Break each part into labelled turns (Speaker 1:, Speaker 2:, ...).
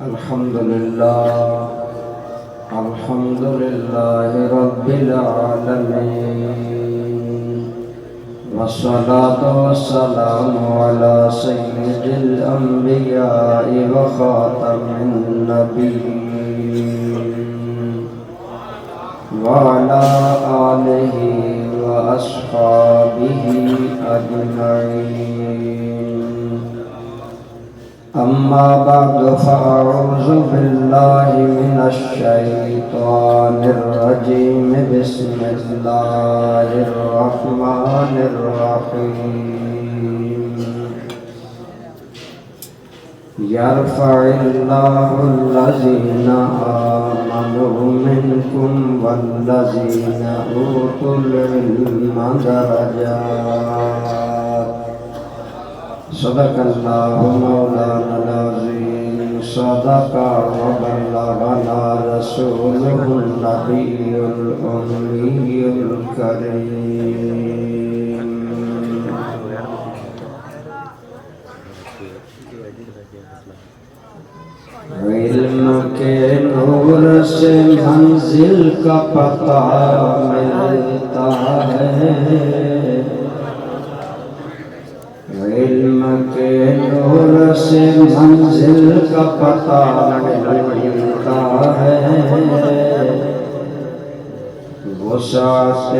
Speaker 1: الحمد لله رب العالمين، والصلاة والسلام على سيد الأنبياء وخاتم النبيين وعلى آله وأصحابه أجمعين. أما بعد فأعوذ بالله من الشيطان الرجيم. بسم الله الرحمن الرحيم. يرفع الله الذين آمنوا منكم والذين أوتوا العلم درجات. صدق الله مولانا العظيم. صدق وبلغنا رسوله النبي الأمي الكريم. علم کے نور سے منزل کا پتہ ملتا ہے، علم کے نور سے منزل کا پتہ ملتا ہے، وسعت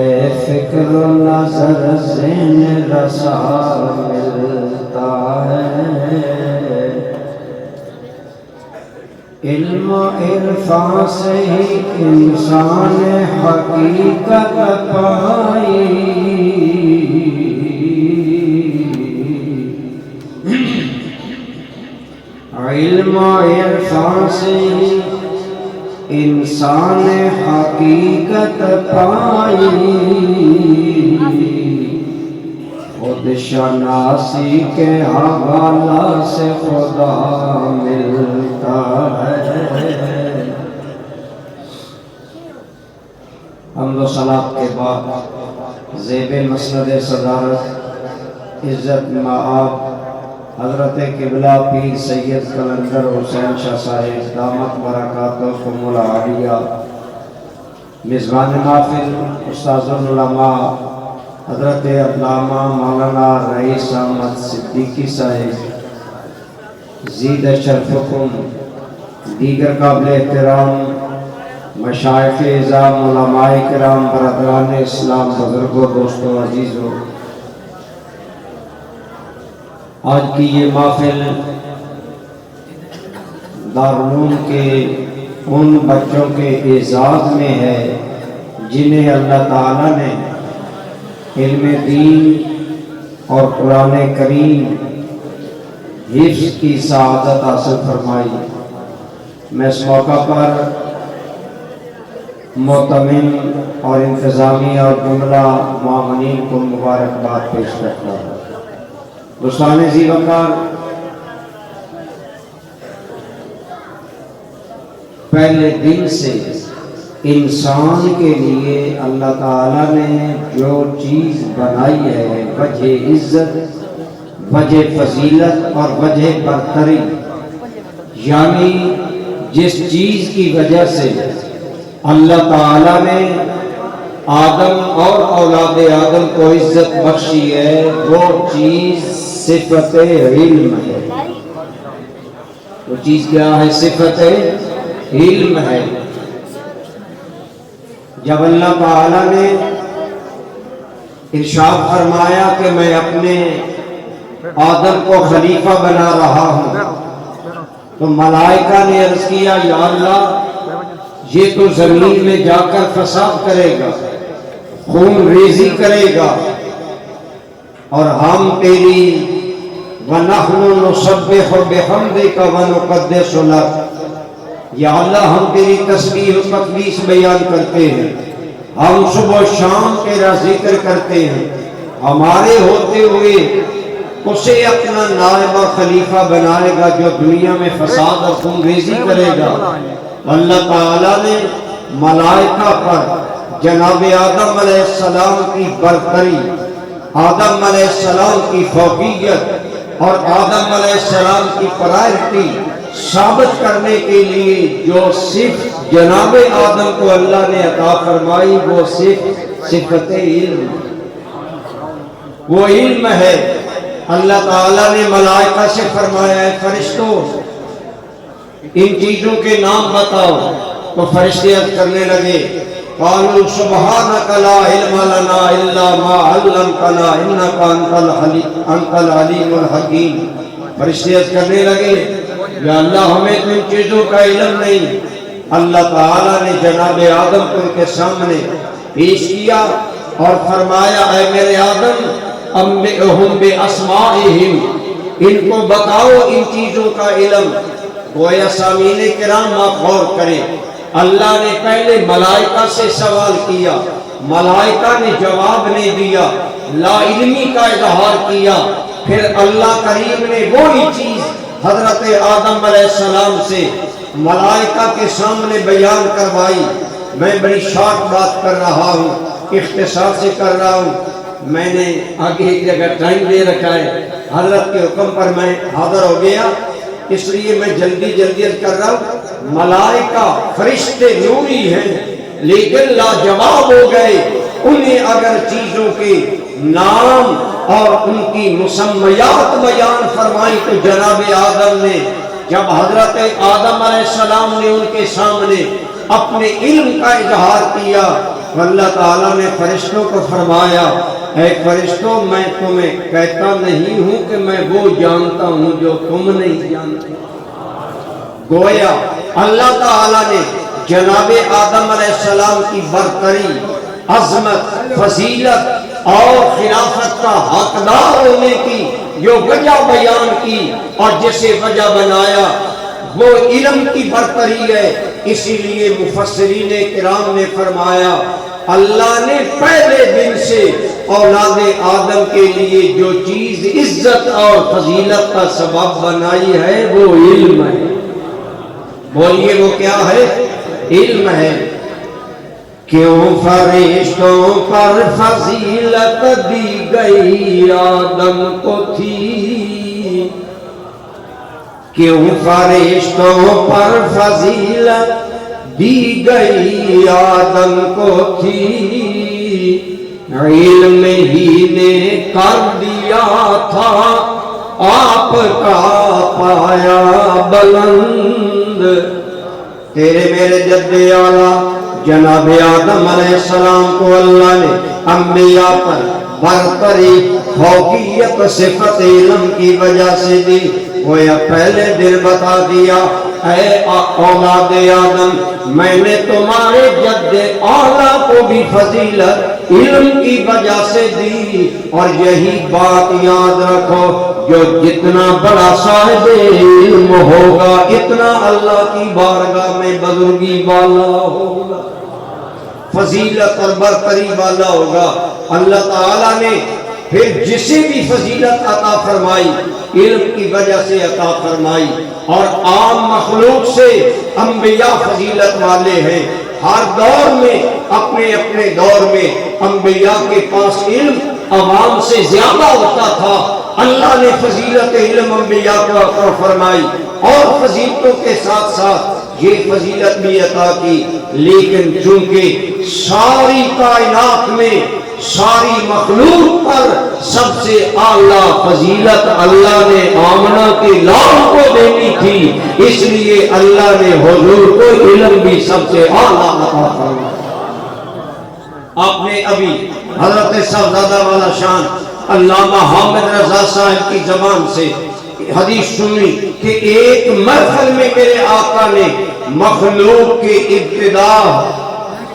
Speaker 1: فکر و نظر ذہن رسا ملتا ہے، علم و عرفان سے ہی انسان حقیقت پائی، علم و عرفان سے انسان حقیقت پائی، خود شناسی کے حوالہ سے خدا ملتا ہے. حمد و صلاۃ کے بعد زیب مسند صدارت عزت مآب حضرت قبلہ پیر سید قلندر حسین شاہ صاحب دامت برکاتہم العالیہ، میزبان محفل استاذ العلماء حضرت علامہ مولانا رئیس احمد صدیقی صاحب، زید شرفکم دیگر قابل احترام مشائخ اعظام علماء کرام برادران اسلام بزرگوں دوستوں عزیزوں، آج کی یہ محفل دارالعلوم کے ان بچوں کے اعزاز میں ہے جنہیں اللہ تعالیٰ نے علم دین اور قرآن کریم حفظ کی سعادت حاصل فرمائی. میں اس موقع پر معتمم اور انتظامیہ اور جملہ معاونین کو مبارکباد پیش کرتا ہوں. دوستان ذی وقار، پہلے دن سے انسان کے لیے اللہ تعالیٰ نے جو چیز بنائی ہے، وجہ عزت، وجہ فضیلت اور وجہ برتری، یعنی جس چیز کی وجہ سے اللہ تعالیٰ نے آدم اور اولاد آدم کو عزت بخشی ہے، وہ چیز صفت علم ہے. وہ چیز کیا ہے؟ صفت علم ہے. جب اللہ تعالیٰ نے ارشاد فرمایا کہ میں اپنے آدم کو خلیفہ بنا رہا ہوں، تو ملائکہ نے عرض کیا یا اللہ یہ تو زمین میں جا کر فساد کرے گا، خون ریزی کرے گا، اور ہم تیری وَنَحْنُ نُسَبِّحُ بِحَمْدِكَ وَنُقَدِّسُ لَكَ، یا اللہ ہم تیری تسبیح و تقدیس بیان کرتے ہیں، ہم صبح و شام تیرا ذکر کرتے ہیں، ہمارے ہوتے ہوئے اسے اپنا نائب اور خلیفہ بنائے گا جو دنیا میں فساد اور خون ریزی کرے گا. اللہ تعالیٰ نے ملائکہ پر جناب آدم علیہ السلام کی برتری، آدم علیہ السلام کی فوقیت اور آدم علیہ السلام کی پرائرٹی ثابت کرنے کے لیے جو صرف جناب آدم کو اللہ نے عطا فرمائی وہ صرف صفت علم، وہ علم ہے۔ اللہ تعالیٰ نے ملائکہ سے فرمایا ہے فرشتوں ان چیزوں کے نام بتاؤ، تو فرشتے عرض کرنے لگے قالوا سبحانک لا علم لنا الا ما علمتنا انک انت العلیم الحکیم۔ فرشتے عرض کرنے لگے یا اللہ ہمیں تو ان چیزوں کا علم نہیں۔ اللہ تعالیٰ نے جناب آدم کو ان کے سامنے پیش کیا اور فرمایا اے میرے آدم انبئہم باسمائہم، ان کو بتاؤ ان چیزوں کا علم۔ گویا سامعین کرام آپ غور کریں، اللہ نے پہلے ملائکہ سے سوال کیا، ملائکہ نے جواب نہیں دیا، لا علمی کا اظہار کیا، پھر اللہ کریم نے وہی چیز حضرت آدم علیہ السلام سے ملائکہ کے سامنے بیان کروائی۔ میں بڑی شارٹ بات کر رہا ہوں، اختصار سے کر رہا ہوں، میں نے آگے ایک جگہ ٹائم دے رکھا ہے، حضرت کے حکم پر میں حاضر ہو گیا، اس لیے میں جلدی کر رہا ہوں۔ ملائکہ فرشتے نوری ہیں لیکن لاجواب ہو گئے، انہیں اگر چیزوں کے نام اور ان کی مسمیات بیان فرمائی تو جناب آدم نے جب حضرت آدم علیہ السلام نے ان کے سامنے اپنے علم کا اظہار کیا، اللہ تعالیٰ نے فرشتوں کو فرمایا اے فرشتوں میں تمہیں کہتا نہیں ہوں کہ میں وہ جانتا ہوں جو تم نہیں جانتے۔ گویا اللہ تعالیٰ نے جناب آدم علیہ السلام کی برتری، عظمت، فضیلت اور خلافت کا حقدار ہونے کی جو وجہ بیان کی اور جسے وجہ بنایا وہ علم کی برتری ہے۔ اسی لیے مفسرین کرام نے فرمایا اللہ نے پہلے دن سے اولاد آدم کے لیے جو چیز عزت اور فضیلت کا سبب بنائی ہے وہ علم ہے۔ بولیے وہ کیا ہے؟ علم ہے۔ کیوں فرشتوں پر فضیلت دی گئی آدم کو تھی، کیوں فرشتوں پر فضیلت دی گئی آدم کو تھی، علم ہی نے کر دیا تھا آپ کا پایا بلند۔ تیرے میرے جد اعلیٰ جناب آدم علیہ السلام کو اللہ نے انبیاء پر برتری فوقیت صفت علم کی وجہ سے دی۔ وہ یا پہلے دن بتا دیا اے اولاد آدم میں نے تمہارے جد اعلیٰ کو بھی فضیلت علم کی وجہ سے دی، اور یہی بات یاد رکھو جو جتنا بڑا صاحب علم ہوگا اتنا اللہ کی بارگاہ میں بزرگی والا ہوگا، فضیلت اور برتری والا ہوگا۔ اللہ تعالیٰ نے پھر جسے بھی فضیلت عطا فرمائی علم کی وجہ سے عطا فرمائی، اور عام مخلوق سے انبیاء فضیلت والے ہیں۔ ہر دور میں اپنے اپنے دور میں انبیاء کے پاس علم عوام سے زیادہ ہوتا تھا، اللہ نے فضیلت علم انبیاء کو عطا فرمائی اور فضیلتوں کے ساتھ ساتھ یہ فضیلت بھی عطا کی۔ لیکن چونکہ ساری کائنات میں ساری مخلوق پر سب سے اعلیٰ فضیلت اللہ نے آمنہ کے لال کو دینی تھی، اس لیے اللہ نے حضور کو علم بھی سب سے اعلیٰ عطا فرمایا۔ آپ نے ابھی حضرت صاحبزادہ والا شان علامہ حامد رضا صاحب کی زبان سے حدیث سنی کہ ایک محفل میں میرے آقا نے مخلوق کے ابتدا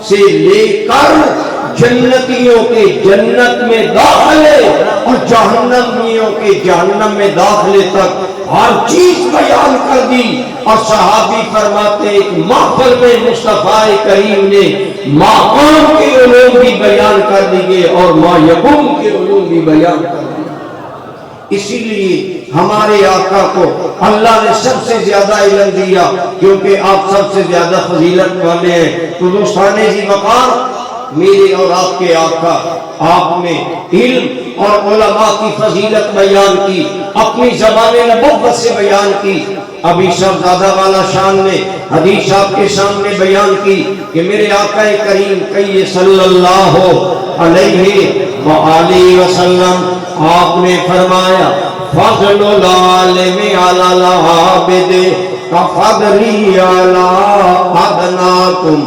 Speaker 1: سے لے کر جنتیوں کے جنت میں داخلے اور جہنمیوں کے جہنم میں داخلے تک ہر چیز بیان کر دی، اور صحابی فرماتے ایک محفل میں مصطفیٰ کریم نے مقام کے علوم بھی بیان کر دیے اور ما یقوم کے علوم بھی بیان کر دیے۔ اسی لیے ہمارے آقا کو اللہ نے سب سے زیادہ علم دیا کیونکہ آپ سب سے زیادہ فضیلت والے ہیں۔ تو دوستان ذی وقار میرے اور آپ کے آقا، آپ نے علم اور علماء کی فضیلت بیان کی، اپنی زبان نبوت سے بیان کی۔ ابھی شہزادہ والا شان نے حدیث آپ کے سامنے بیان کی کہ میرے آقا کریم کہیے صلی اللہ علیہ وآلہ وسلم آپ نے فرمایا فضل العالم علی العابد کفضلی علی ادناکم۔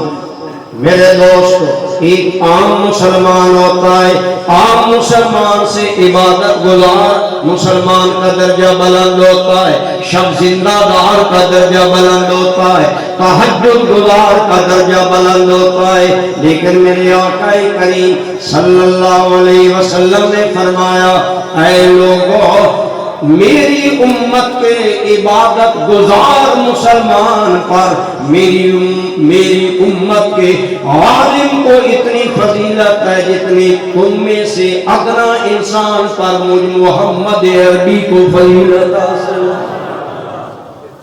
Speaker 1: میرے دوست، ایک عام مسلمان ہوتا ہے، عام مسلمان سے عبادت گزار مسلمان کا درجہ بلند ہوتا ہے، شب زندہ دار کا درجہ بلند ہوتا ہے، تہجد گزار کا درجہ بلند ہوتا ہے۔ لیکن میرے آقا کریم صلی اللہ علیہ وسلم نے فرمایا اے لوگوں، میری امت کے عبادت گزار مسلمان پر میری امت کے عالم کو اتنی فضیلت ہے جتنی تم میں سے ادنا انسان پر مجھ محمد عربی کو فضیلت حاصل ہے۔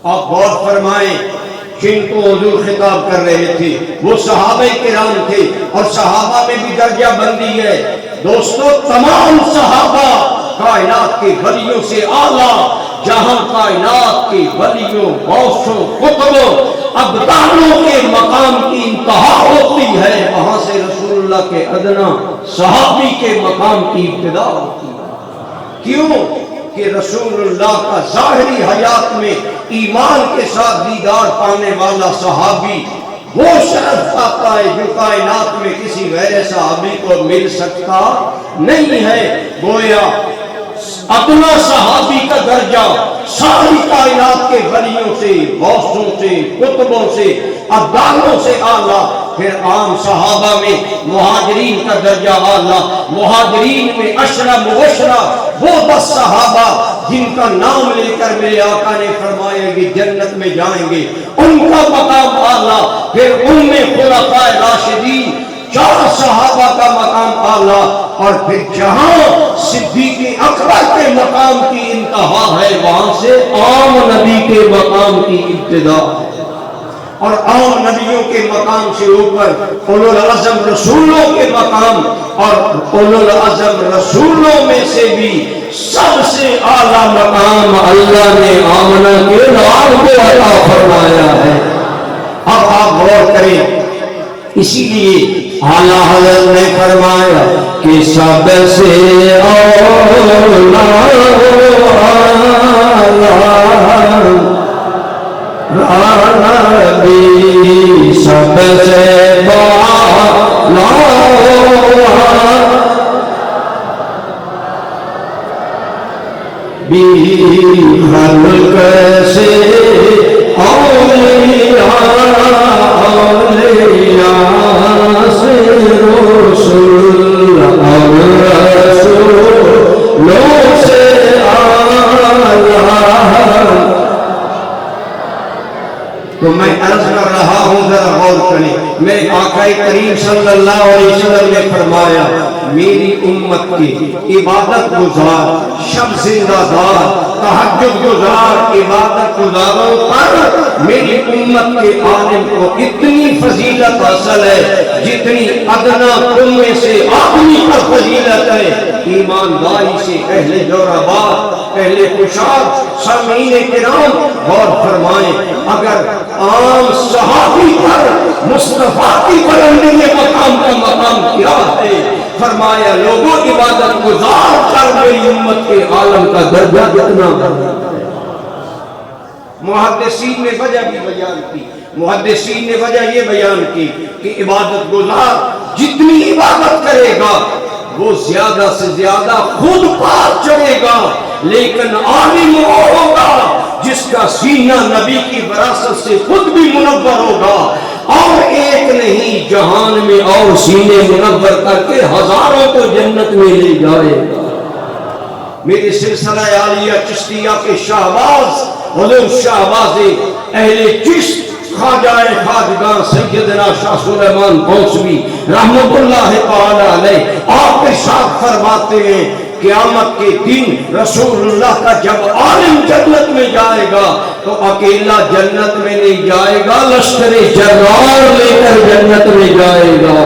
Speaker 1: آپ غور فرمائیں، جن کو حضور خطاب کر رہے تھے وہ صحابہ کرام تھے، اور صحابہ میں بھی درجہ بندی ہے دوستو۔ تمام صحابہ کائنات کے ولیوں سے اعلیٰ، جہاں کائنات کے ولیوں، غوثوں، قطبوں، ابدالوں کے مقام کی انتہا ہوتی ہے، وہاں سے رسول اللہ کے ادنا صحابی کے مقام کی ابتدا ہوتی ہے۔ کیوں کہ رسول اللہ کا ظاہری حیات میں ایمان کے ساتھ دیدار پانے والا صحابی وہ شرف پاتا ہے جو کائنات میں کسی غیر صحابی کو مل سکتا نہیں ہے۔ گویا اپنا صحابی کا درجہ ساری کائنات کے ولیوں سے، غوثوں سے، قطبوں سے، ابدالوں سے اعلیٰ۔ پھر عام صحابہ میں مہاجرین کا درجہ اعلیٰ، مہاجرین میں عشرہ مبشرہ وہ 10 صحابہ جن کا نام لے کر میرے آقا نے فرمایا کہ جنت میں جائیں گے، ان کا مقام اعلیٰ۔ پھر ان میں خلفاء راشدین 4 صحابہ کا مقام اعلیٰ، اور پھر جہاں صدیق اکبر کے مقام کی انتہا ہے وہاں سے عام نبی کے مقام کی ابتدا ہے، اور عام نبیوں کے مقام سے اوپر اولو العزم رسولوں کے مقام، اور اولو العزم رسولوں میں سے بھی سب سے اعلیٰ مقام اللہ نے آمنہ کے نام کو عطا فرمایا ہے۔ اب آپ غور کریں، اسی لیے اعلیٰ حضرت نے فرمایا کہ سب سے اولا نبی، سب سے بالا بھی خلق سے اولیاء، اولیاء سے رسول، اور رسولوں سے اعلیٰ۔ تو میں عرض کر رہا ہوں، ذرا غور کریں، میرے آقا کریم صلی اللہ علیہ وسلم نے فرمایا میری امت کی عبادت گزار، شب زندہ دار، تہجد گزار، عبادت گزاروں پر میری امت کے عالم کو اتنی فضیلت حاصل ہے جتنی ادنا تم میں سے آدمی پر فضیلت ہے۔ ایمانداری سے اہل جوراباد، اہل کشاد، سامعین کرام غور فرمائیں، اگر عام صحابی پر مصطفیٰ کی بلندی مقام کا مقام کیا ہے، فرمایا لوگوں عبادت گزار کر میری امت کے عالم کا درجہ کتنا ہے۔ محدثین نے وجہ بھی بیان کی، محدثین نے وجہ یہ بیان کی کہ عبادت گزار جتنی عبادت کرے گا وہ زیادہ سے زیادہ خود پاس چڑھے گا، لیکن عالم وہ ہوگا جس کا سینہ نبی کی وراثت سے خود بھی منور ہوگا، اور ایک نہیں جہان میں اور سینے منور کر کے ہزاروں کو جنت میں لے جائے گا۔ میرے سلسلہ عالیہ چشتیہ کے شہباز حضور شہباز اہل چشت خواجہ خواجگاں سیدنا شاہ سلیمان بوسوی رحمت اللہ تعالی علیہ آپ ارشاد فرماتے ہیں قیامت کے دن رسول اللہ کا جب عالم جنت میں جائے گا تو اکیلا جنت میں نہیں جائے گا، لشکر جرار لے کر جنت میں جائے گا۔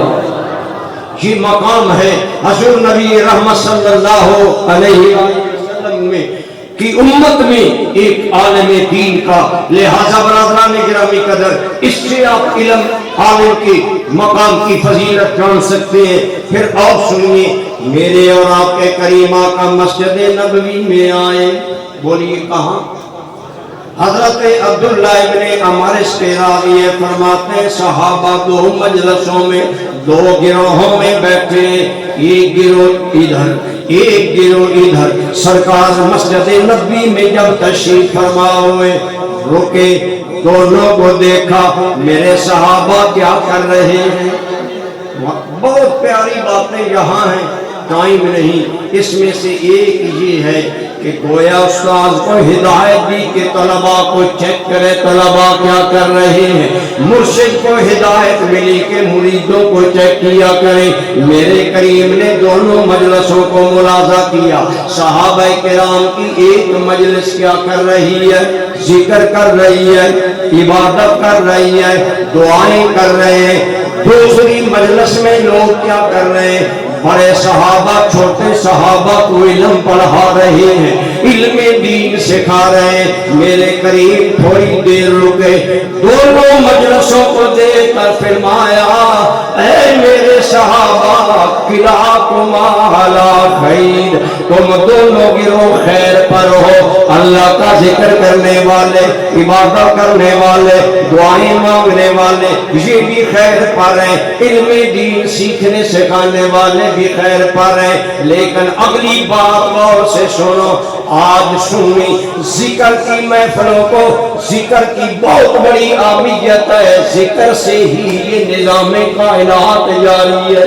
Speaker 1: یہ مقام ہے حضور نبی رحمت صلی اللہ علیہ وسلم میں کی امت میں ایک عالم دین کا. لہذا برادران گرامی قدر اس سے آپ علم عالم کے مقام کی فضیلت جان سکتے ہیں. پھر اور سنیے میرے اور آپ کے کریم آقا مسجد نبوی میں آئے. بولیے کہاں؟ حضرت عبداللہ ابن عمر کے راوی فرماتے ہیں صحابہ دو مجلسوں میں دو گروہوں میں بیٹھے، ایک گروہ ادھر ایک گروہ ادھر. سرکار مسجد نبوی میں جب تشریف فرما ہوئے رکے، دونوں کو دیکھا میرے صحابہ کیا کر رہے ہیں. بہت پیاری باتیں یہاں ہیں، ٹائم نہیں. اس میں سے ایک یہ ہے کہ گویا استاد کو ہدایت دی کہ طلباء کو چیک کرے طلباء کیا کر رہے ہیں. مرشد کو ہدایت ملی کہ مریدوں کو چیک کیا کریں. میرے کریم نے دونوں مجلسوں کو ملاحظہ کیا. صحابہ کرام کی ایک مجلس کیا کر رہی ہے؟ ذکر کر رہی ہے، عبادت کر رہی ہے، دعائیں کر رہے ہیں. دوسری مجلس میں لوگ کیا کر رہے ہیں؟ بڑے صحابہ چھوٹے صحابہ کو علم پڑھا رہے ہیں، علم دین سکھا رہے ہیں. میرے قریب تھوڑی دیر رکے، دونوں مجلسوں کو دیکھ کر فرمایا اے میرے صحابہ کلاکما علی خیر، تم دونوں گروہ خیر پر ہو. اللہ کا ذکر کرنے والے، عبادت کرنے والے، دعائیں مانگنے والے یہ بھی خیر پر ہیں، علم دین سیکھنے سکھانے والے بھی خیر پر ہیں. لیکن اگلی بات غور سے سنو. آج سنی ذکر کی محفلوں کو ذکر کی بہت بڑی اہمیت ہے. ذکر سے ہی یہ نظام کائنات جاری ہے،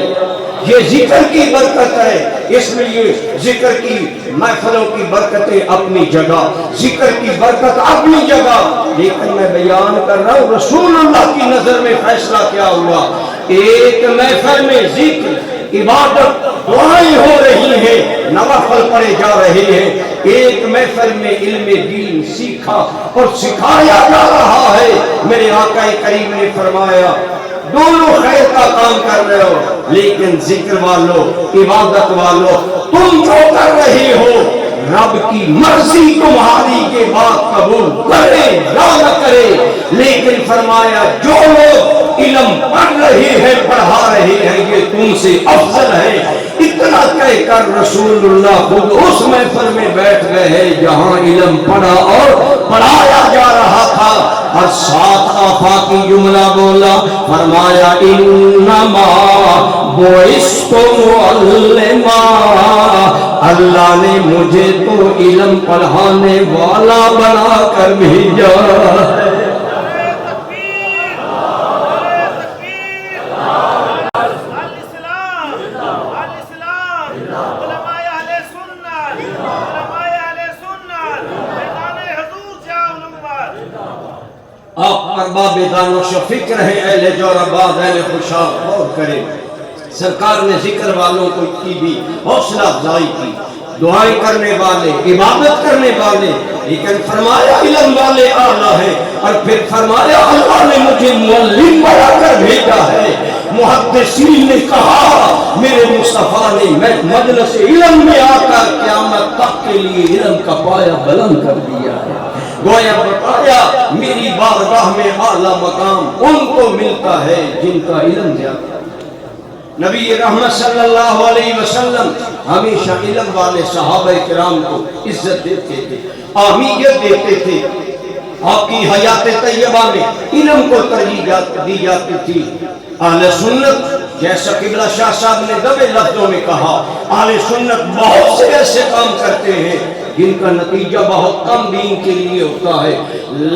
Speaker 1: یہ ذکر کی برکت ہے. اس لیے ذکر کی محفلوں کی برکتیں اپنی جگہ، ذکر کی برکت اپنی جگہ. لیکن میں بیان کر رہا ہوں رسول اللہ کی نظر میں فیصلہ کیا ہوا. ایک محفل میں ذکر، عبادت، دعائیں ہو رہی ہیں، نوافل پڑھے جا رہے ہیں. ایک محفل میں علم دین سیکھا اور سکھایا جا رہا ہے. میرے آقا کریم نے فرمایا دونوں خیر کا کام کر رہے ہو، لیکن ذکر والو، عبادت والو، تم جو کر رہے ہو رب کی مرضی تمہاری کے بعد قبول کرے یا نہ کرے. لیکن فرمایا جو لوگ علم پڑھ رہے ہیں، پڑھا رہے ہیں، یہ تم سے افضل ہے. اتنا کہہ کر رسول اللہ خود اس محفل میں بیٹھ گئے ہیں جہاں علم پڑھا اور پڑھایا جا رہا تھا. اور ساتھ آفاقی جملہ بولا، فرمایا انما بعثت معلما، اللہ نے مجھے تو علم پڑھانے والا بنا کر بھیجا ہے. آپ ارباب دانش و فکر ہیں، اہل جوراباد، اہل خوشاب، غور کریں. سرکار نے ذکر والوں کو کی بھی حوصلہ افزائی کی، دعائیں کرنے والے، عبادت کرنے والے. لیکن فرمایا علم والے اعلیٰ ہیں. اور پھر فرمایا اللہ نے مجھے معلم بنا کر بھیجا ہے. محدثین نے کہا میرے مصطفیٰ نے میں مجلس علم میں آ کر قیامت تک کے لیے علم کا پایا بلند کر دیا ہے. گویا بتایا میری بارگاہ میں اعلیٰ مقام ان کو ملتا ہے جن کا علم زیادہ. نبی رحمت صلی اللہ علیہ وسلم ہمیشہ علم والے صحابہ کرام کو عزت دیتے تھے، اہمیت دیتے تھے. آپ کی حیات طیبہ میں علم کو ترجیح دی جاتی تھی. اہل سنت جیسا قبلہ شاہ صاحب نے دبے لفظوں میں کہا، اہل سنت بہت سے ایسے کام کرتے ہیں جن کا نتیجہ بہت کم دین کے لیے ہوتا ہے.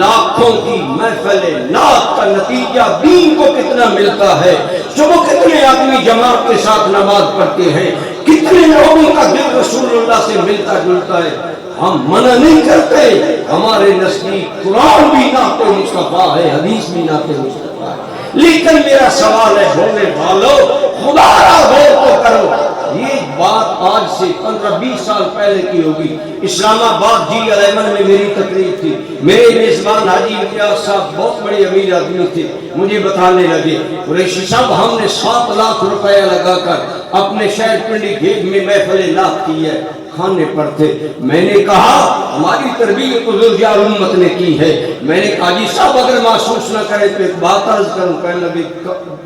Speaker 1: لاکھوں کی محفلیں، لاکھ کا نتیجہ دین کو کتنا ملتا ہے. صبح کتنے آدمی جماعت کے ساتھ نماز پڑھتے ہیں، کتنے لوگوں کا دل رسول اللہ سے ملتا جلتا ہے. ہم منع نہیں کرتے، ہمارے نزدیک قرآن بھی نعت مصطفیٰ ہے، حدیث بھی نعت مصطفیٰ ہے. لیکن میرا سوال ہے بولنے والوں، خدا را غور تو کرو. یہ بات آج سے 15-20 سال پہلے کی ہوگی. اسلام آباد جی الیمن میں میری تقریر تھی. میرے میزبان حاجی امتیاز صاحب بہت بڑے امیر آدمی تھے. مجھے بتانے لگے قریشی صاحب ہم نے 7 لاکھ روپیہ لگا کر اپنے شہر پنڈی گھیگ میں محفل نعت کی ہے, کھانے پر تھے. میں نے کہا ہماری تربیت بزرگ امت نے کی ہے. میں نے کہا جی صاحب اگر محسوس نہ کرے تو ایک بات عرض کروں. کہنے لگے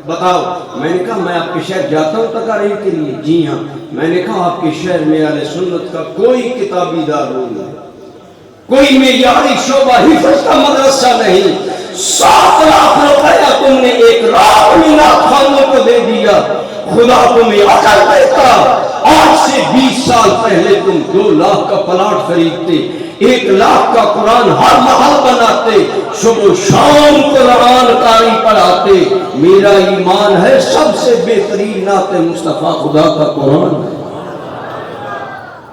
Speaker 1: بتاؤ. میں نے کہا میں آپ کے شہر جاتا ہوں تقاریر کے لیے. جی ہاں. میں نے کہا آپ کے شہر میں اہل سنت کا کوئی کتابی دارالعلوم نہیں, کوئی معیاری شعبہ حفظ کا مدرسہ نہیں. 7 لاکھ روپیہ تم نے ایک رات میں نعت خوانوں کو دے دیا. خدا تمہیں عقل دیتا. آج سے 20 سال پہلے تم 2 لاکھ کا پلاٹ خریدتے, 1 لاکھ کا قرآن ہر محل بناتے, صبح شام قرآن قاری پڑھاتے. میرا ایمان ہے سب سے بہترین نعت مصطفیٰ خدا کا قرآن ہے.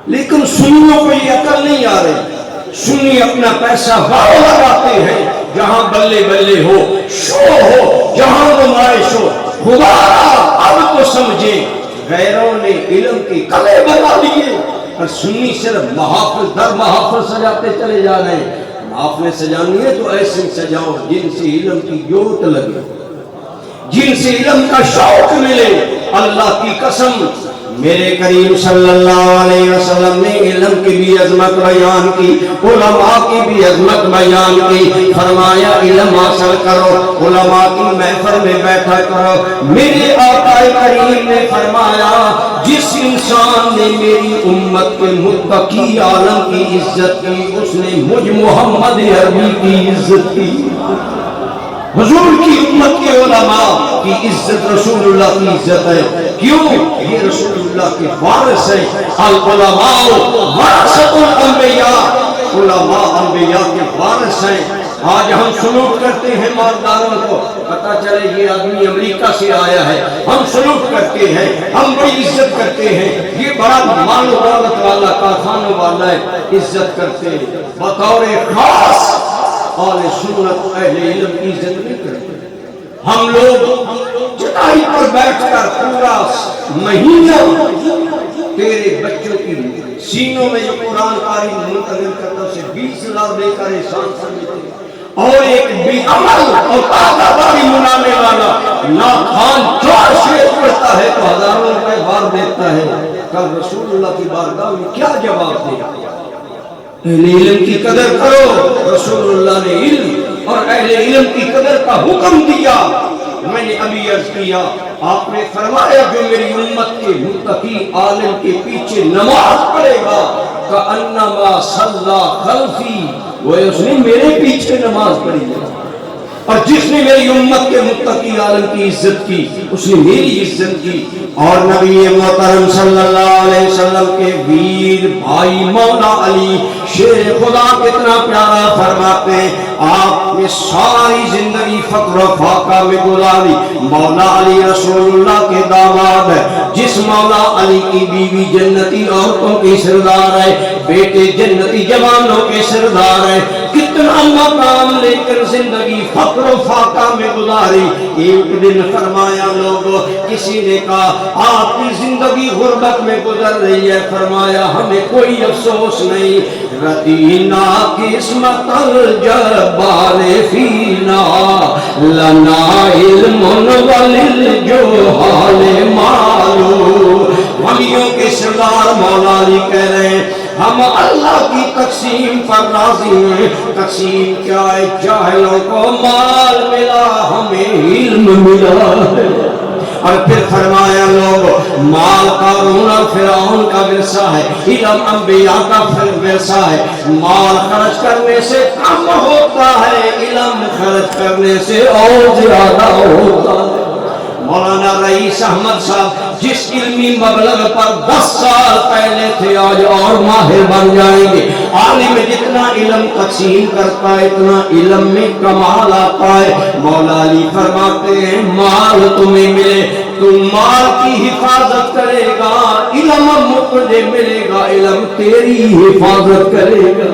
Speaker 1: لیکن سنیوں کو یہ عقل نہیں آ رہی. سنی اپنا پیسہ باہر لگاتے ہیں جہاں بلے بلے ہو, شو ہو, جہاں نمائش ہو. خدا اب تو سمجھے غیروں نے علم کی کلے بنا دیے اور سنی صرف محافل در محافل سجاتے چلے جا رہے ہیں. محافلیں سجانی ہے تو ایسے سجاؤ جن سے علم کی جوت لگے, جن سے علم کا شوق ملے. اللہ کی قسم میرے کریم صلی اللہ علیہ وسلم نے علم کی بھی عظمت بیان کی, علماء کی بھی عظمت بیان کی. فرمایا علم حاصل کرو, علماء کی محفل میں بیٹھا کرو. میرے آقا کریم نے فرمایا جس انسان نے میری امت کے متقی عالم کی عزت کی, اس نے مجھ محمد عربی کی عزت کی. حضور کی امت کے علماء کی عزت رسول اللہ کی عزت ہے. کیوں؟ یہ رسول اللہ کے وارث ہیں. العلماء ورثۃ الانبیاء, علماء انبیاء کے وارث ہیں. آج ہم سلوک کرتے ہیں مالداروں کو, پتہ چلے یہ آدمی امریکہ سے آیا ہے, ہم سلوک کرتے ہیں, ہم بڑی عزت کرتے ہیں, یہ بڑا مال و دولت والا کارخانوں والا ہے, عزت کرتے ہیں. بطور خاص اہل سنت اہل علم کی عزت نہیں کرتے. ہم لوگ چٹائی پر بیٹھ کر پورا مہینہ تیرے بچوں کی سینوں میں جو قرآن قاری منتقل کرتا اسے 20 لاکھ دے کر احسان سمجھتے, اور ایک بے عمل اور تازہ منانے والا نا خان 4 شعر پڑھتا ہے تو ہزاروں روپے بار دیتا ہے. کل رسول اللہ کی بارگاہ میں کیا جواب دے؟ اہل علم کی قدر کرو. رسول اللہ نے علم اور اہل علم کی قدر کا حکم دیا. میں نے ابھی عرض کیا, آپ نے فرمایا جو میری امت کے متقی عالم کے پیچھے نماز پڑھے گا کأنما صلی خلفی, وہ اس نے میرے پیچھے نماز پڑھی ہے. اور جس نے میری امت کے متقی عالم کی عزت کی اس نے میری عزت کی. اور نبی محترم صلی اللہ علیہ وسلم کے ویر بھائی مولا علی شیر خدا کتنا پیارا فرماتے ہیں, آپ نے ساری زندگی فقر و فاقہ میں گزاری. مولا علی رسول اللہ کے داماد ہے. جس مولا علی کی بیوی جنتی عورتوں کی سردار ہے, بیٹے جنتی جوانوں کے سردار ہے, کتنا مقام لے کر زندگی فقر و فاقہ میں گزاری. ایک دن فرمایا لوگوں, کسی نے کہا آپ کی زندگی غربت میں گزر رہی ہے. فرمایا ہمیں کوئی افسوس نہیں, ردینا قسمت الجبار فینا لنا علم وللجہال معلوم. ولیوں کے سردار مولا علی کہہ رہے ہیں ہم اللہ کی تقسیم پر راضی ہیں. تقسیم کیا ہے؟ جاہلوں کو مال ملا, ہمیں علم ملا ہے. اور پھر فرمایا لوگ مال قارون اور فرعون کا ورثہ ہے, علم انبیاء کا ورثہ ہے. مال خرچ کرنے سے کم ہوتا ہے, علم خرچ کرنے سے اور زیادہ ہوتا ہے. مولانا رئیس احمد صاحب جس علمی مبلغ پر 10 سال پہلے تھے آج اور ماہر بن جائیں گے. عالم جتنا علم تقسیم کرتا ہے اتنا علم میں کمال آتا ہے. مولا علی فرماتے ہیں مال تمہیں ملے تم مال کی حفاظت کرے گا, علم مجھے ملے گا علم تیری حفاظت کرے گا.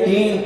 Speaker 1: 3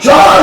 Speaker 1: 4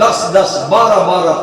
Speaker 1: 10-10 12-12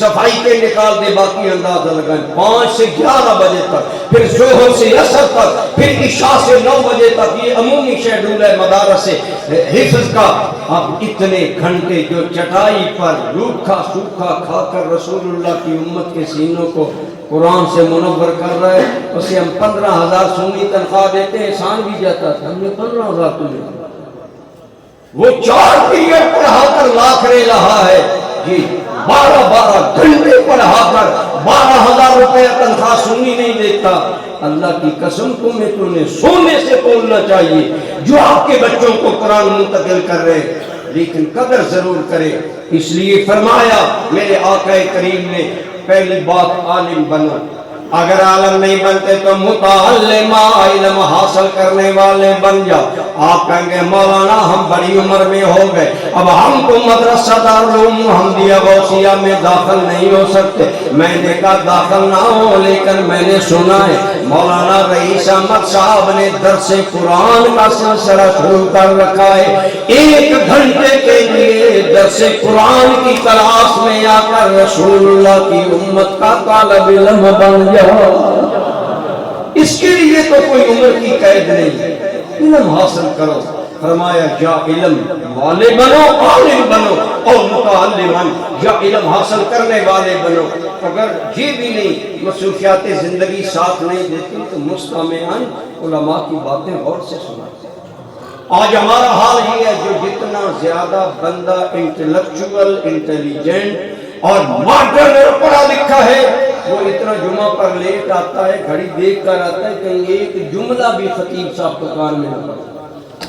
Speaker 1: صفائی کے نکال دے، باقی اندازہ لگائیں 5 سے 11 بجے تک، پھر ظہر سے عصر تک، پھر عشاء سے 9 بجے تک، یہ عمومی شیڈول ہے مدارس حفظ کا۔ اب اتنے گھنٹے جو چٹائی پر روکھا سوکھا کھا کر رسول اللہ کی امت کے سینوں کو قرآن سے منور کر رہا ہے، اسے ہم 15,000 سنی تنخواہ دیتے ہیں، احسان بھی جاتا تھا، ہم نے 15,000 تمہیں، وہ 4 پیریڈ پڑھا کر لاکھ رے رہا ہے جی، 12 گھنٹے پڑھا کر 12,000 روپے تنخواہ سنی نہیں دیتا۔ اللہ کی قسم تمہیں تو نے سونے سے بولنا چاہیے جو آپ کے بچوں کو قرآن منتقل کر رہے، لیکن قدر ضرور کرے۔ اس لیے فرمایا میرے آقا کریم نے، پہلی بات عالم بنو، اگر عالم نہیں بنتے تو متعلم، علم حاصل کرنے والے بن جاؤ۔ آپ کہیں گے مولانا ہم بڑی عمر میں ہو گئے، اب ہم کو مدرسہ دارالعلوم محمدیہ غوثیہ میں داخل نہیں ہو سکتے۔ میں نے کہا داخل نہ ہو، لیکن میں نے سنا ہے مولانا رئیس احمد صاحب نے درس قرآن کا سلسلہ شروع کر رکھا ہے، 1 گھنٹے کے لیے درس قرآن کی کلاس میں آ کر رسول اللہ کی امت کا طالب علم بن جائے۔ اس کے لیے تو کوئی عمر کی قید نہیں، علم حاصل کرو۔ فرمایا یا علم والے بنو، عالم بنو، اور متعلم یا علم حاصل کرنے والے بنو۔ اگر یہ بھی نہیں، مصروفیات زندگی ساتھ نہیں دیتی تو مستمعان علماء کی باتیں غور سے سنا۔ آج ہمارا حال یہ ہے، جو جتنا زیادہ بندہ انٹلیکچوئل، انٹیلیجنٹ اور ماڈرن اور پڑھا لکھا ہے، وہ اتنا جمعہ پر لیٹ آتا ہے، گھڑی دیکھ کر آتا ہے، کہیں ایک جملہ بھی خطیب صاحب کو کان میں نہ پڑتا۔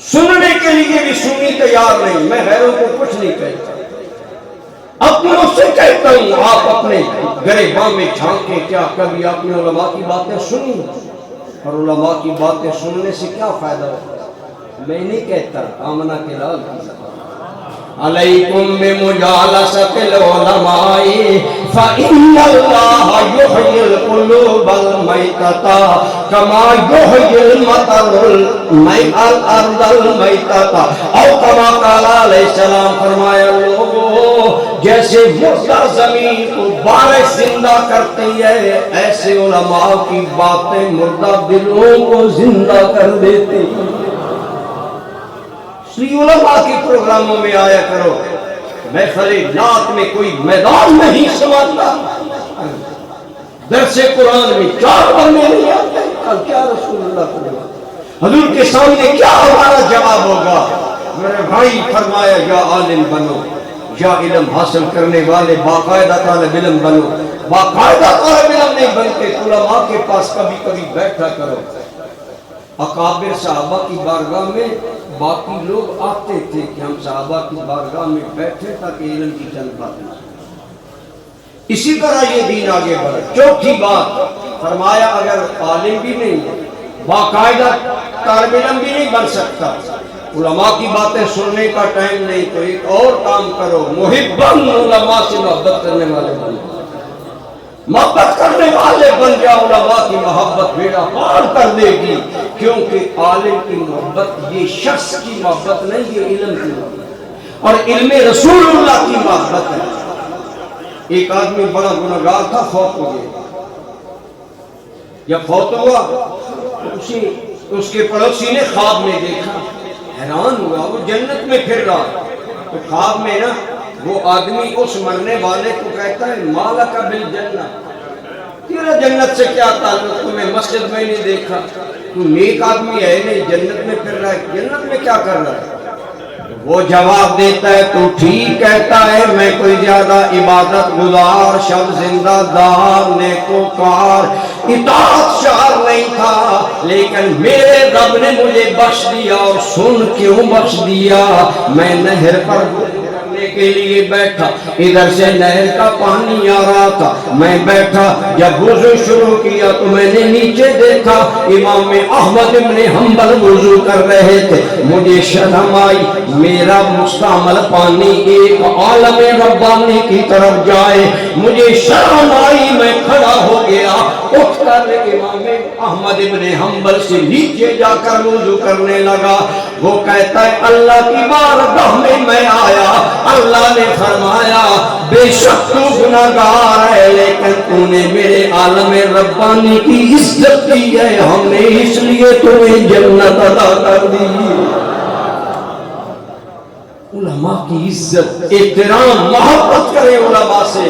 Speaker 1: سننے کے لیے بھی سنی تیار نہیں۔ میں غیروں کو کچھ نہیں کہتا، اپنوں سے کہتا ہوں، آپ اپنے گریباں میں جھانکیں، کیا کبھی آپ نے علماء کی باتیں سنی؟ اور علماء کی باتیں سننے سے کیا فائدہ ہوتا ہے؟ میں نہیں کہتا، آمنہ کے لال کی علیکم بمجالست العلماء فإن اللہ یحیی القلوب المیتۃ کما یحیی المطر الارض المیتۃ، او کما قال علیہ السلام، فرمایا لوگوں جیسے مردہ زمین کو بارش زندہ کرتی ہے، ایسے علماء کی باتیں مردہ دلوں کو زندہ کر دیتی۔ علماء کی پروگراموں میں آیا کرو۔ محفل نعت میں کوئی میدان نہیں سماتا، درس قرآن میں 4 بندے نہیں آتے، کل کیا رسول اللہ کو حضور کے سامنے کیا ہمارا جواب ہوگا؟ میرے بھائی فرمایا یا عالم بنو، یا علم حاصل کرنے والے باقاعدہ طالب علم بنو۔ باقاعدہ طالب علم نہیں بنتے، علماء کے پاس کبھی کبھی بیٹھا کرو۔ اکابر صحابہ کی بارگاہ میں باقی لوگ آتے تھے کہ ہم صحابہ کی بارگاہ میں بیٹھے تاکہ علم کی چند باتیں۔ اسی طرح یہ دین آگے بڑھا۔ چوتھی بات فرمایا اگر عالم بھی نہیں، باقاعدہ طالب علم بھی نہیں بن سکتا، علماء کی باتیں سننے کا ٹائم نہیں، تو ایک اور کام کرو، محباً علماء سے محبت کرنے والے بن جاؤ۔ محبت کرنے والے بن جاؤ، علماء کی محبت بیڑا پار کر دے گی، کیونکہ عالم کی محبت یہ شخص کی محبت نہیں، یہ علم کی محبت اور علم رسول اللہ کی محبت ہے۔ ایک آدمی بڑا گنہگار تھا، فوت ہو گیا۔ جب فوت ہوا اس کے پڑوسی نے خواب میں دیکھا، حیران ہوا، وہ جنت میں پھر رہا، تو خواب میں نا وہ آدمی اس مرنے والے کو کہتا ہے مالک بالجنہ، تیرا جنت سے کیا تعلق، تمہیں مسجد میں نہیں دیکھا، تو نیک آدمی ہے نہیں، جنت میں پھر رہا ہے، جنت میں کیا کر رہا ہے؟ وہ جواب دیتا ہے تو ٹھیک کہتا ہے، میں کوئی زیادہ عبادت گزار، شب زندہ دار، نیکوکار، اطاعت شعر نہیں تھا، لیکن میرے رب نے مجھے بخش دیا، اور سن کیوں بخش دیا؟ میں نہر پر کے لیے بیٹھا، ادھر سے نہر کا پانی آ رہا تھا، میں بیٹھا، جب وضو شروع کیا تو میں نے نیچے دیکھا امام احمد ابن حنبل وضو کر رہے تھے، مجھے شرم آئی میرا مستعمل پانی ایک عالم ربانی کی طرف جائے، مجھے شرم آئی، میں کھڑا ہو گیا، اٹھ کر در امام احمد ابن حنبل سے نیچے جا کر وضو کرنے لگا. وہ کہتا ہے اللہ کی بارگاہ میں آیا, اللہ نے فرمایا بے شک تو گناہگار ہے لیکن تو نے میرے عالم ربانی کی عزت کی ہے, ہم نے اس لیے تمہیں جنت عطا کر دی. علماء کی عزت, احترام, محبت کریں علماء سے.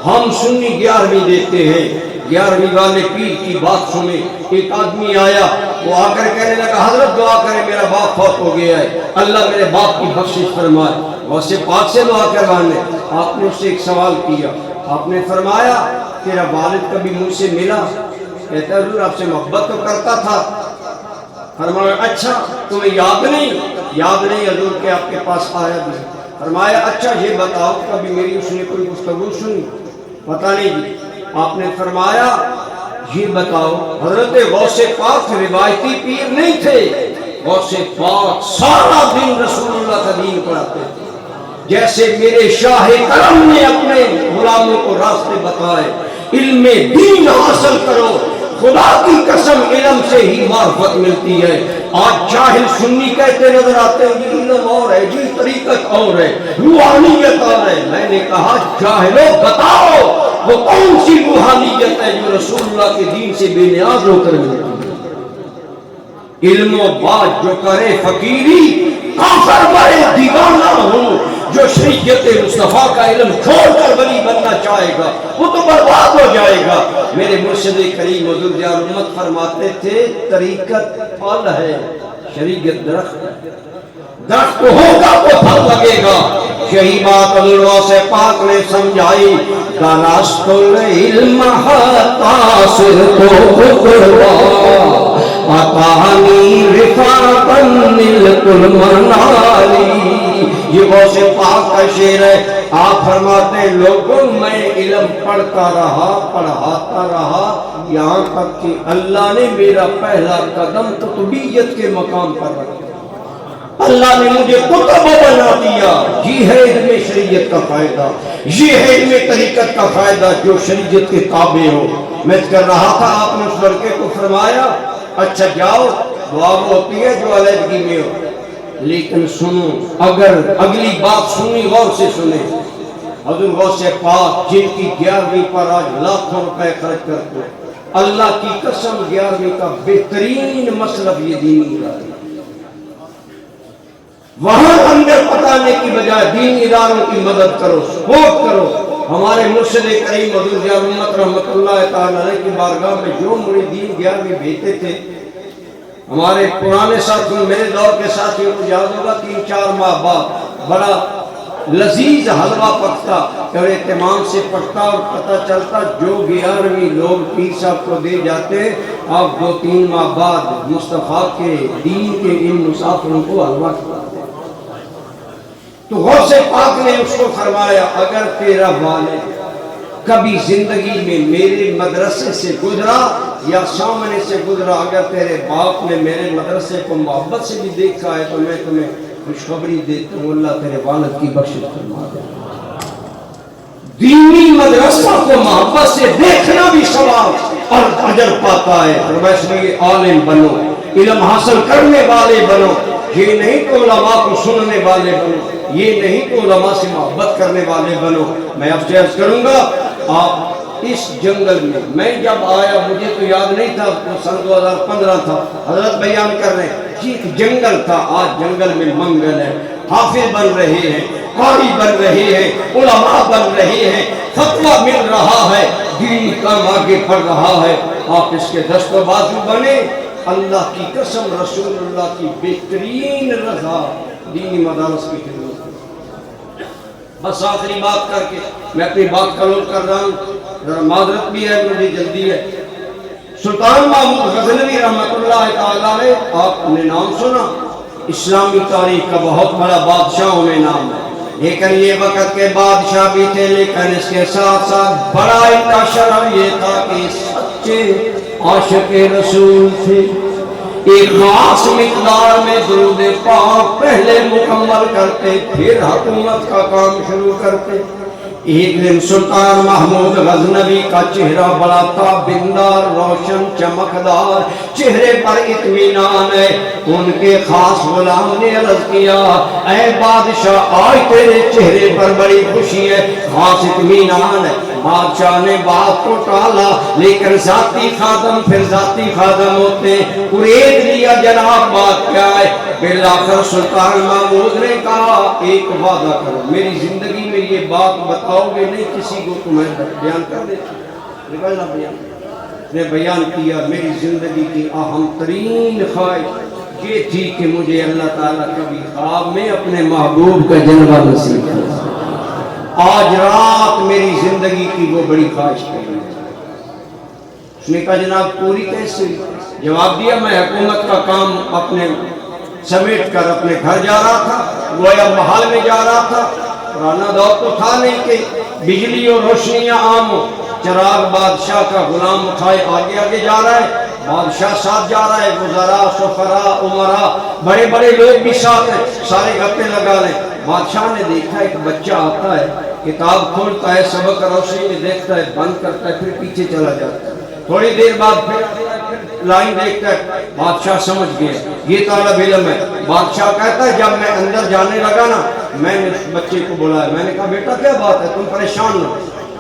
Speaker 1: ہم سنی 11ویں دیتے ہیں, 11ویں والے پیر کی بات سنے. ایک آدمی آیا, وہ آ کر کہنے لگا حضرت دعا کرے میرا باپ فوت ہو گیا ہے, اللہ میرے باپ کی بخشش فرمائے. غوث پاک سے دعا کروانے. آپ نے اس سے ایک سوال کیا, آپ نے فرمایا تیرا والد کبھی مجھ سے ملا؟ کہتا ہے حضور آپ سے محبت تو کرتا تھا. فرمایا اچھا تمہیں یاد نہیں؟ یاد نہیں حضور کہ آپ کے پاس آیا بھی. فرمایا اچھا یہ بتاؤ کبھی میری اس نے کوئی گفتگو سنی؟ پتہ نہیں جی. آپ نے فرمایا یہ بتاؤ, حضرت غوث پاک روایتی پیر نہیں تھے. غوث پاک سارا دن رسول اللہ کا دین پڑھاتے تھے. جیسے میرے شاہ کرم نے اپنے غلاموں کو راستے بتائے, علم دین حاصل کرو, خدا کی قسم علم سے ہی معرفت ملتی ہے. آج جاہل سنی کہتے نظر آتے ہیں جی علم اور ہے, جی طریقت اور ہے, روحانیت اور ہے. میں نے کہا جاہلو بتاؤ وہ کون سی روحانیت ہے جو رسول اللہ کے دین سے بے نیاز ہو کر ملتی ہے. علم و بات جو کرے فقیری کافر بڑے دیوانہ ہوں, جو شریعت مصطفیٰ کا علم چھوڑ کر ولی بننا چاہے گا وہ تو برباد ہو جائے گا. میرے مرشد کریم حضور جان امت فرماتے تھے طریقت پھل ہے, شریعت درخت ہے. درخت ہوگا تو پھل لگے گا. یہی بات حضور سے پاک نے سمجھائی. دانست العلم حتاصر تو قربا اتانی رفاقا نلکل منالی. یہ غوث پاک کا شعر ہے. آپ فرماتے ہیں لوگوں میں علم پڑھتا رہا, پڑھاتا رہا, یہاں تک کہ اللہ نے میرا پہلا قدم قطبیت کے مقام پر رکھا. اللہ نے مجھے قطب بنا دیا. یہ ہے علم شریعت کا فائدہ, یہ ہے علم طریقت کا فائدہ جو شریعت کے تابع ہو. میں کر رہا تھا, آپ نے اس لڑکے کو فرمایا اچھا جاؤ دعا ہوتی ہے جو علیحدگی میں ہو, لیکن سنو اگر اگلی بات سنی غور سے سنیں. حضور غوث پاک جن کی 11ویں پر آج لاکھوں روپے خرچ کرتے, اللہ کی قسم 11ویں کا بہترین مطلب یہ دینی ادارے. وہاں اندر پتانے کی بجائے دین اداروں کی مدد کرو, سپورٹ کرو. ہمارے مرشد کریم حضور جان امت رحمت اللہ تعالی علیہ کی بارگاہ میں جو مریدین 11ویں بھیجتے تھے, ہمارے پرانے ساتھیوں میرے دور کے ساتھیوں کو یاد ہوگا 3-4 ماہ بعد بڑا لذیذ حلوہ پکتا, اور اہتمام سے پکتا اور پتہ چلتا جو 11ویں لوگ پیر صاحب کو دے جاتے, آپ 2-3 ماہ بعد مصطفیٰ کے دین کے ان مسافروں کو حلوہ کھلاتے. تو غوث پاک نے اس کو فرمایا اگر تیرا والد کبھی زندگی میں میرے مدرسے سے گزرا یا سامنے سے گزرا, اگر تیرے باپ نے میرے مدرسے کو محبت سے بھی دیکھا ہے تو میں تمہیں خوشخبری دیتا ہوں اللہ تیرے والد کی بخشش فرما دے. دینی مدرسہ کو محبت سے دیکھنا بھی ثواب اور اجر پاتا ہے. اور ویسے یہ عالم بنو, علم حاصل کرنے والے بنو, یہ نہیں تو علماء کو سننے والے بنو, یہ نہیں تو علماء سے محبت کرنے والے بنو. میں آپ سے عرض کروں گا آپ اس جنگل میں جب آیا مجھے تو یاد نہیں تھا, سن 2015 تھا, حضرت بیان کر رہے ہیں ایک جنگل تھا. آج جنگل میں منگل ہے, حافظ بن رہے ہیں, قاری بن رہے ہیں, علماء بن رہے ہیں, فتویٰ مل رہا ہے, دین کام آگے بڑھ رہا ہے. آپ اس کے دست و بازو بنے. اللہ کی قسم رسول اللہ کی بہترین رضا دینی مدارس کی خدمت. بس آخری بات کر کے میں اپنی بات کلوز کر رہا ہوں, ذرا معذرت بھی ہے, مجھے جلدی ہے. سلطان محمود غزنوی رحمت اللہ تعالیٰ نے, آپ نے نام سنا, اسلامی تاریخ کا بہت بڑا بادشاہوں میں نام ہے, لیکن یہ وقت کے بادشاہ بھی تھے, لیکن اس کے ساتھ ساتھ بڑا ان کا شرف یہ تھا کہ سچے عاشق رسول تھے. ایک خاص مقدار میں درود پاک پہلے مکمل کرتے, پھر حکومت کا کام شروع کرتے. ایک دن سلطان محمود غزنوی کا چہرہ بڑا تابندار، روشن، چمکدار، چہرے پر اطمینان ہے۔ ان کے خاص غلام نے عرض کیا اے بادشاہ آج تیرے چہرے پر بڑی خوشی ہے، خاص اطمینان ہے۔ بادشاہ نے بات کو ٹالا، لیکن ذاتی خادم پھر ذاتی خادم ہوتے ہیں، قریب لیا جناب بات کیا ہے۔ بالآخر سلطان محمود نے کہا ایک وعدہ کرو، میری زندگی میں یہ بات بتاؤ گے نہیں کسی کو، تمہیں بیان کر دیتا نے بیان کیا میری زندگی کی اہم ترین خواہش یہ تھی کہ مجھے اللہ تعالیٰ کبھی خواب میں اپنے محبوب کا جلوہ نصیب کرے۔ آج رات میری زندگی کی وہ بڑی خواہش کری۔ اس نے کہا جناب پوری کیسے؟ جواب دیا میں حکومت کا کام اپنے سمیٹ کر اپنے گھر جا رہا تھا، گویا محل میں جا رہا تھا۔ پرانا دور تو تھا نہیں کہ بجلی اور روشنیاں عام ہو۔ چراغ بادشاہ کا غلام اٹھائے آگے آگے جا رہا ہے، بادشاہ ساتھ جا رہا ہے، وزراء، سفراء، امراء، بڑے بڑے لوگ بھی ساتھ ہیں، سارے گپے لگا لیں۔ بادشاہ نے دیکھا ایک بچہ آتا ہے، کتاب کھولتا ہے، سبق روشنی میں دیکھتا ہے، بند کرتا ہے، پھر پیچھے چلا جاتا ہے۔ تھوڑی دیر بعد پھر لائن دیکھتا ہے، بادشاہ سمجھ گیا یہ طالب علم ہے۔ بادشاہ کہتا ہے جب میں اندر جانے لگا نا میں نے اس بچے کو بلایا، میں نے کہا بیٹا کیا بات ہے، تم پریشان نہ۔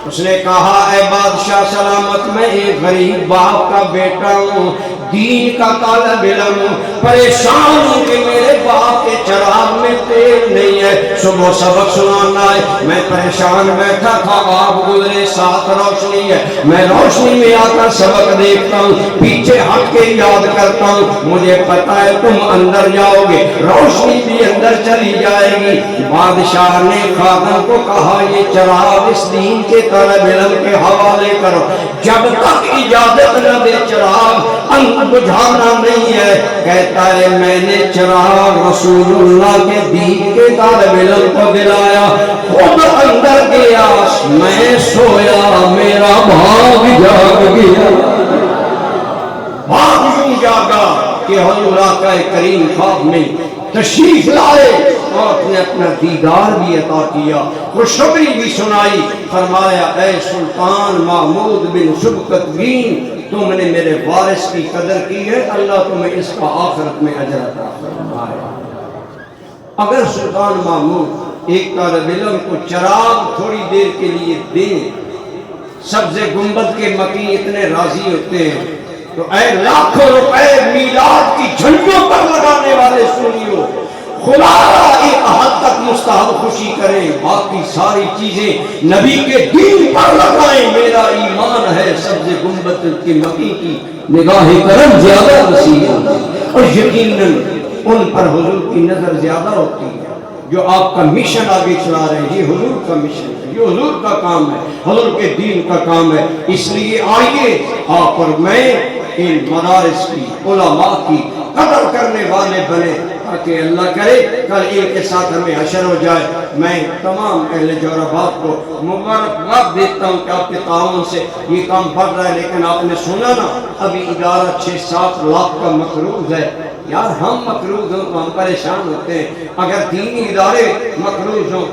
Speaker 1: اس نے کہا اے بادشاہ سلامت، میں ایک غریب باپ کا بیٹا ہوں، دین کا طالب علم ہوں، پریشان ہوں کہ میرے باپ کے چراغ میں تیل نہیں ہے، صبح سبق سنانا ہے، میں پریشان بیٹھا تھا، آپ گزرے ساتھ روشنی ہے، میں روشنی میں آ کر سبق دیکھتا ہوں، پیچھے ہٹ کے یاد کرتا ہوں، مجھے پتا ہے تم اندر جاؤ گے، روشنی بھی اندر چلی جائے گی۔ بادشاہ نے خادم کو کہا یہ چراغ اس دین کے طالب علم کے حوالے کرو، جب تک اجازت نہ دے چراغ اندر بجھانا نہیں ہے۔ کہتا ہے میں نے چراغ رسول اللہ کے دین کے طالب علم کو دلایا، خود اندر گیا، میں سویا میرا بھاگ جاگ گیا۔ بھاگ یوں جاگا کہ حضور آقا کریم خواب میں تشریف لائے اور نے اپنا دیدار بھی عطا کیا، خوشخبری بھی سنائی، فرمایا اے سلطان محمود بن سبکتگین تم نے میرے وارث کی قدر کی ہے، اللہ تمہیں اس کا آخرت میں اجر عطا فرمائے۔ اگر سلطان محمود ایک طالب علم کو چراغ تھوڑی دیر کے لیے دیں، سبز گنبد کے مکی اتنے راضی ہوتے ہیں، تو اے لاکھوں روپے میلاد کی جھنڈیوں پر لگانے والے سنیو، خدا ایک حد تک مستحب خوشی کریں، باقی ساری چیزیں نبی کے دین پر لگائیں۔ میرا ایمان ہے سبز گنبد کی مکی کی نگاہ کرم زیادہ وسیع ہے، اور یقیناً ان پر حضور کی نظر زیادہ ہوتی ہے۔ جو آپ کا مشن آگے چلا رہے ہیں یہ حضور کا مشن ہے، یہ حضور کا کام ہے، حضور کے دین کا کام ہے۔ اس لیے آئیے آپ اور میں ان مدارس کی، علماء کی قدر کرنے والے بنے، تاکہ اللہ کرے کل ان کے ساتھ ہمیں حشر ہو جائے۔ میں تمام اہل جوراباد کو مبارکباد دیتا ہوں کہ آپ کے تعاون سے یہ کام بڑھ رہا ہے، لیکن آپ نے سنا نا ابھی ادارہ 6-7 لاکھ کا مقروض ہے۔ یار ہم مقروض ہوں تو ہم پریشان ہوتے ہیں، اگر دینی ادارے مقروض ہوں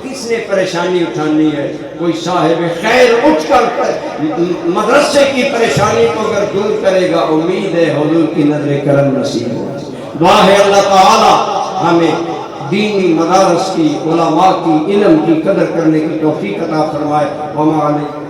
Speaker 1: کس نے پریشانی اٹھانی ہے؟ کوئی صاحب خیر اٹھ کر مدرسے کی پریشانی کو اگر دور کرے گا، امید ہے حضور کی نظر کرم نصیب ہو۔ دعا ہے اللہ تعالی ہمیں دینی مدارس کی، علماء کی، علم کی قدر کرنے کی توفیق عطا فرمائے۔ وما علیکم